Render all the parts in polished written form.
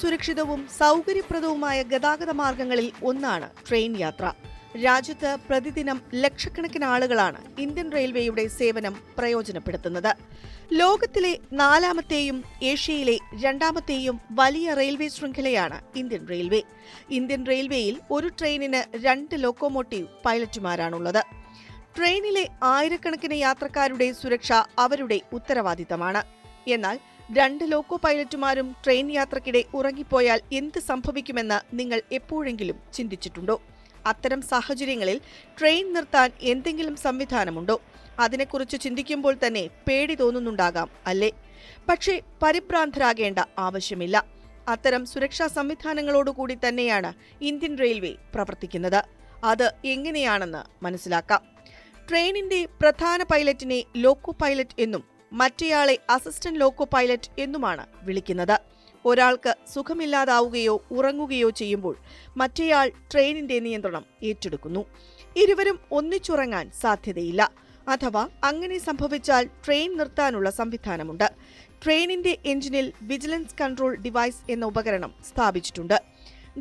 സുരക്ഷിതവും സൗകര്യപ്രദവുമായ ഗതാഗത മാർഗങ്ങളിൽ ഒന്നാണ് ട്രെയിൻ യാത്ര. രാജ്യത്ത് പ്രതിദിനം ലക്ഷക്കണക്കിന് ആളുകളാണ് ഇന്ത്യൻ റെയിൽവേയുടെ സേവനം പ്രയോജനപ്പെടുത്തുന്നത്. ലോകത്തിലെ 4ാമത്തെയും ഏഷ്യയിലെ 2ാമത്തെയും വലിയ റെയിൽവേ ശൃംഖലയാണ് ഇന്ത്യൻ റെയിൽവേ. ഇന്ത്യൻ റെയിൽവേയിൽ ഒരു ട്രെയിനിന് 2 ലോക്കോമോട്ടീവ് പൈലറ്റുമാരാണുള്ളത്. ട്രെയിനിലെ ആയിരക്കണക്കിന് യാത്രക്കാരുടെ സുരക്ഷ അവരുടെ ഉത്തരവാദിത്തമാണ്. എന്നാൽ 2 ലോക്കോ പൈലറ്റുമാരും ട്രെയിൻ യാത്രക്കിടെ ഉറങ്ങിപ്പോയാൽ എന്ത് സംഭവിക്കുമെന്ന് നിങ്ങൾ എപ്പോഴെങ്കിലും ചിന്തിച്ചിട്ടുണ്ടോ? അത്തരം സാഹചര്യങ്ങളിൽ ട്രെയിൻ നിർത്താൻ എന്തെങ്കിലും സംവിധാനമുണ്ടോ? അതിനെക്കുറിച്ച് ചിന്തിക്കുമ്പോൾ തന്നെ പേടി തോന്നുന്നുണ്ടാകാം, അല്ലേ? പക്ഷേ പരിഭ്രാന്തരാകേണ്ട ആവശ്യമില്ല. അത്തരം സുരക്ഷാ സംവിധാനങ്ങളോടുകൂടി തന്നെയാണ് ഇന്ത്യൻ റെയിൽവേ പ്രവർത്തിക്കുന്നത്. അത് എങ്ങനെയാണെന്ന് മനസ്സിലാക്കാം. ട്രെയിനിന്റെ പ്രധാന പൈലറ്റിനെ ലോക്കോ പൈലറ്റ് എന്നും മറ്റേയാളെ അസിസ്റ്റന്റ് ലോക്കോ പൈലറ്റ് എന്നുമാണ് വിളിക്കുന്നത്. ഒരാൾക്ക് സുഖമില്ലാതാവുകയോ ഉറങ്ങുകയോ ചെയ്യുമ്പോൾ മറ്റേയാൾ ട്രെയിനിന്റെ നിയന്ത്രണം ഏറ്റെടുക്കുന്നു. ഇരുവരും ഒന്നിച്ചുറങ്ങാൻ സാധ്യതയില്ല. അഥവാ അങ്ങനെ സംഭവിച്ചാൽ ട്രെയിൻ നിർത്താനുള്ള സംവിധാനമുണ്ട്. ട്രെയിനിന്റെ എഞ്ചിനിൽ വിജിലൻസ് കൺട്രോൾ ഡിവൈസ് എന്ന ഉപകരണം സ്ഥാപിച്ചിട്ടുണ്ട്.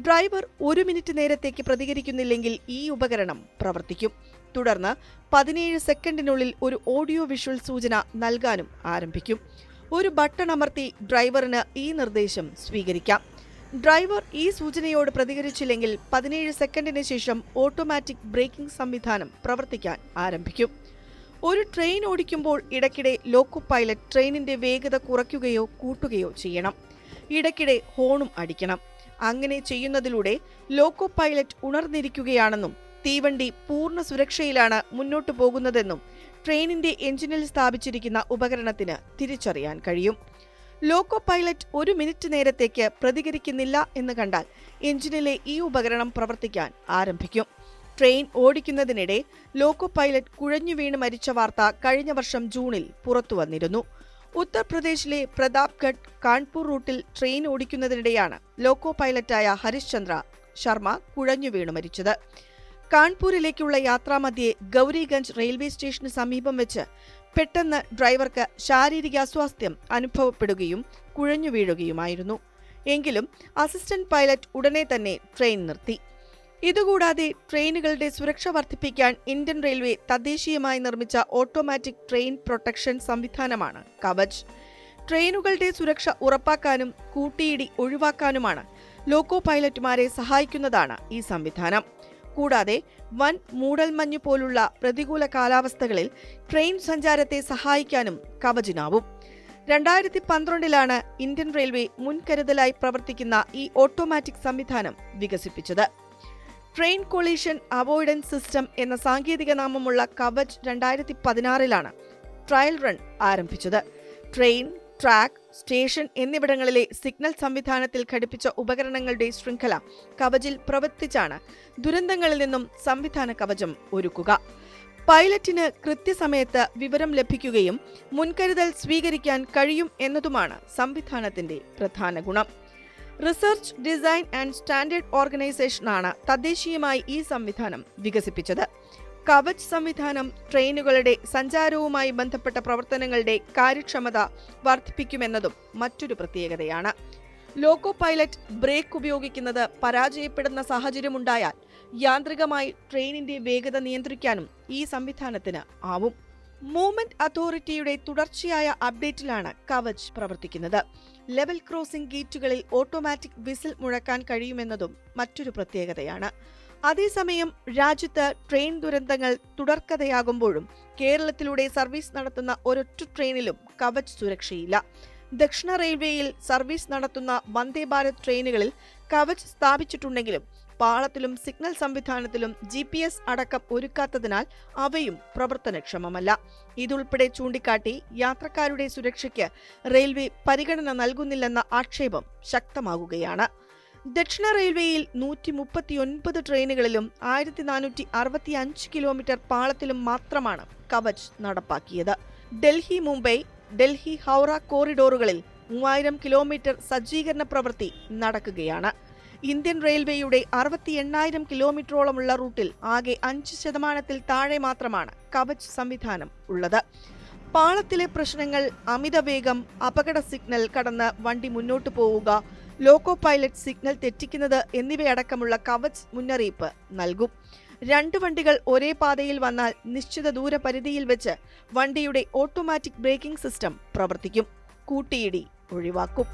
ഡ്രൈവർ 1 മിനിറ്റ് നേരത്തേക്ക് പ്രതികരിക്കുന്നില്ലെങ്കിൽ ഈ ഉപകരണം പ്രവർത്തിക്കും. തുടർന്ന് 17 സെക്കൻഡിനുള്ളിൽ ഒരു ഓഡിയോ വിഷ്വൽ സൂചന നൽകാനും ആരംഭിക്കും. ഒരു ബട്ടൺ അമർത്തി ഡ്രൈവറിന് ഈ നിർദ്ദേശം സ്വീകരിക്കാം. ഡ്രൈവർ ഈ സൂചനയോട് പ്രതികരിച്ചില്ലെങ്കിൽ 17 സെക്കൻഡിന് ശേഷം ഓട്ടോമാറ്റിക് ബ്രേക്കിംഗ് സംവിധാനം പ്രവർത്തിക്കാൻ ആരംഭിക്കും. ഒരു ട്രെയിൻ ഓടിക്കുമ്പോൾ ഇടയ്ക്കിടെ ലോക്കോ പൈലറ്റ് ട്രെയിനിന്റെ വേഗത കുറയ്ക്കുകയോ കൂട്ടുകയോ ചെയ്യണം. ഇടയ്ക്കിടെ ഹോണും അടിക്കണം. അങ്ങനെ ചെയ്യുന്നതിലൂടെ ലോക്കോ പൈലറ്റ് ഉണർന്നിരിക്കുകയാണെന്നും തീവണ്ടി പൂർണ്ണ സുരക്ഷയിലാണ് മുന്നോട്ടു പോകുന്നതെന്നും ട്രെയിനിന്റെ എഞ്ചിനിൽ സ്ഥാപിച്ചിരിക്കുന്ന ഉപകരണത്തിന് തിരിച്ചറിയാൻ കഴിയും. ലോക്കോ പൈലറ്റ് 1 മിനിറ്റ് നേരത്തേക്ക് പ്രതികരിക്കുന്നില്ല എന്ന് കണ്ടാൽ എഞ്ചിനിലെ ഈ ഉപകരണം പ്രവർത്തിക്കാൻ ആരംഭിക്കും. ട്രെയിൻ ഓടിക്കുന്നതിനിടെ ലോക്കോ പൈലറ്റ് കുഴഞ്ഞു വീണ് മരിച്ച വാർത്ത കഴിഞ്ഞ വർഷം ജൂണിൽ പുറത്തുവന്നിരുന്നു. ഉത്തർപ്രദേശിലെ പ്രതാപ്ഗഡ് കാൺപൂർ റൂട്ടിൽ ട്രെയിൻ ഓടിക്കുന്നതിനിടെയാണ് ലോക്കോ പൈലറ്റായ ഹരിശ് ചന്ദ്ര ശർമ്മ കുഴഞ്ഞു വീണു മരിച്ചത്. കാൺപൂരിലേക്കുള്ള യാത്രാമധ്യേ ഗൗരിഗഞ്ച് റെയിൽവേ സ്റ്റേഷന് സമീപം വെച്ച് പെട്ടെന്ന് ഡ്രൈവർക്ക് ശാരീരിക അസ്വാസ്ഥ്യം അനുഭവപ്പെടുകയും കുഴഞ്ഞു വീഴുകയുമായിരുന്നു. എങ്കിലും അസിസ്റ്റന്റ് പൈലറ്റ് ഉടനെ തന്നെ ട്രെയിൻ നിർത്തി. ഇതുകൂടാതെ ട്രെയിനുകളുടെ സുരക്ഷ വർദ്ധിപ്പിക്കാൻ ഇന്ത്യൻ റെയിൽവേ തദ്ദേശീയമായി നിർമ്മിച്ച ഓട്ടോമാറ്റിക് ട്രെയിൻ പ്രൊട്ടക്ഷൻ സംവിധാനമാണ് കവച്. ട്രെയിനുകളുടെ സുരക്ഷ ഉറപ്പാക്കാനും കൂട്ടിയിടി ഒഴിവാക്കാനുമാണ് ലോക്കോ പൈലറ്റുമാരെ സഹായിക്കുന്നതാണ് ഈ സംവിധാനം. കൂടാതെ വൻ മൂടൽമഞ്ഞ് പോലുള്ള പ്രതികൂല കാലാവസ്ഥകളിൽ ട്രെയിൻ സഞ്ചാരത്തെ സഹായിക്കാനും കവചിനാവും. 2012 ഇന്ത്യൻ റെയിൽവേ മുൻകരുതലായി പ്രവർത്തിക്കുന്ന ഈ ഓട്ടോമാറ്റിക് സംവിധാനം വികസിപ്പിച്ചത്. ട്രെയിൻ കൊളീഷൻ അവോയ്ഡൻസ് സിസ്റ്റം എന്ന സാങ്കേതിക നാമമുള്ള കവച് 2016 ട്രയൽ റൺ ആരംഭിച്ചത്. ട്രെയിൻ, ട്രാക്ക്, സ്റ്റേഷൻ എന്നിവിടങ്ങളിലെ സിഗ്നൽ സംവിധാനത്തിൽ ഘടിപ്പിച്ച ഉപകരണങ്ങളുടെ ശൃംഖല കവചിൽ പ്രവർത്തിച്ചാണ് ദുരന്തങ്ങളിൽ നിന്നും സംവിധാന കവചം ഒരുക്കുക. പൈലറ്റിന് കൃത്യസമയത്ത് വിവരം ലഭിക്കുകയും മുൻകരുതൽ സ്വീകരിക്കാൻ കഴിയും എന്നതുമാണ് സംവിധാനത്തിന്റെ പ്രധാന ഗുണം. റിസർച്ച്, ഡിസൈൻ ആൻഡ് സ്റ്റാൻഡേർഡ് ഓർഗനൈസേഷനാണ് തദ്ദേശീയമായി ഈ സംവിധാനം വികസിപ്പിച്ചത്. കവച് സംവിധാനം ട്രെയിനുകളുടെ സഞ്ചാരവുമായി ബന്ധപ്പെട്ട പ്രവർത്തനങ്ങളുടെ കാര്യക്ഷമത വർദ്ധിപ്പിക്കുമെന്നതും മറ്റൊരു പ്രത്യേകതയാണ്. ലോക്കോ പൈലറ്റ് ബ്രേക്ക് ഉപയോഗിക്കുന്നത് പരാജയപ്പെടുന്ന സാഹചര്യമുണ്ടായാൽ യാന്ത്രികമായി ട്രെയിനിന്റെ വേഗത നിയന്ത്രിക്കാനും ഈ സംവിധാനത്തിന് ആവും. മൂവ്മെന്റ് അതോറിറ്റിയുടെ തുടർച്ചയായ അപ്ഡേറ്റിലാണ് കവച് പ്രവർത്തിക്കുന്നത്. ലെവൽ ക്രോസിംഗ് ഗേറ്റുകളിൽ ഓട്ടോമാറ്റിക് വിസിൽ മുഴക്കാൻ കഴിയുമെന്നതും മറ്റൊരു പ്രത്യേകതയാണ്. അതേസമയം രാജ്യത്ത് ട്രെയിൻ ദുരന്തങ്ങൾ തുടർക്കഥയാകുമ്പോഴും കേരളത്തിലൂടെ സർവീസ് നടത്തുന്ന ഒരൊറ്റ ട്രെയിനിലും കവച് സുരക്ഷയില്ല. ദക്ഷിണ റെയിൽവേയിൽ സർവീസ് നടത്തുന്ന വന്ദേ ഭാരത് ട്രെയിനുകളിൽ കവച് സ്ഥാപിച്ചിട്ടുണ്ടെങ്കിലും പാളത്തിലും സിഗ്നൽ സംവിധാനത്തിലും GPS അടക്കം ഒരുക്കാത്തതിനാൽ അവയും പ്രവർത്തനക്ഷമമല്ല. ഇതുൾപ്പെടെ ചൂണ്ടിക്കാട്ടി യാത്രക്കാരുടെ സുരക്ഷയ്ക്ക് റെയിൽവേ പരിഗണന നൽകുന്നില്ലെന്ന ആക്ഷേപം ശക്തമാകുകയാണ്. ദക്ഷിണ റെയിൽവേയിൽ 139 ട്രെയിനുകളിലും 1465 കിലോമീറ്റർ പാളത്തിലും മാത്രമാണ് കവച് നടപ്പാക്കിയത്. ഡൽഹി മുംബൈ, ഡൽഹി ഹൗറ കോറിഡോറുകളിൽ 3000 കിലോമീറ്റർ സജ്ജീകരണ പ്രവൃത്തി നടക്കുകയാണ്. ഇന്ത്യൻ റെയിൽവേയുടെ 68,000 കിലോമീറ്ററോളമുള്ള റൂട്ടിൽ ആകെ 5% താഴെ മാത്രമാണ് കവച് സംവിധാനം ഉള്ളത്. പാളത്തിലെ പ്രശ്നങ്ങൾ അമിതവേഗം, അപകട സിഗ്നൽ കടന്ന് വണ്ടി മുന്നോട്ടു പോവുക, ലോക്കോ പൈലറ്റ് സിഗ്നൽ തെറ്റിക്കുന്നത് എന്നിവയടക്കമുള്ള കവച് മുന്നറിയിപ്പ് നൽകും. 2 വണ്ടികൾ ഒരേ പാതയിൽ വന്നാൽ നിശ്ചിത ദൂരപരിധിയിൽ വെച്ച് വണ്ടിയുടെ ഓട്ടോമാറ്റിക് ബ്രേക്കിംഗ് സിസ്റ്റം പ്രവർത്തിക്കും. കൂട്ടിയിടി ഒഴിവാക്കും.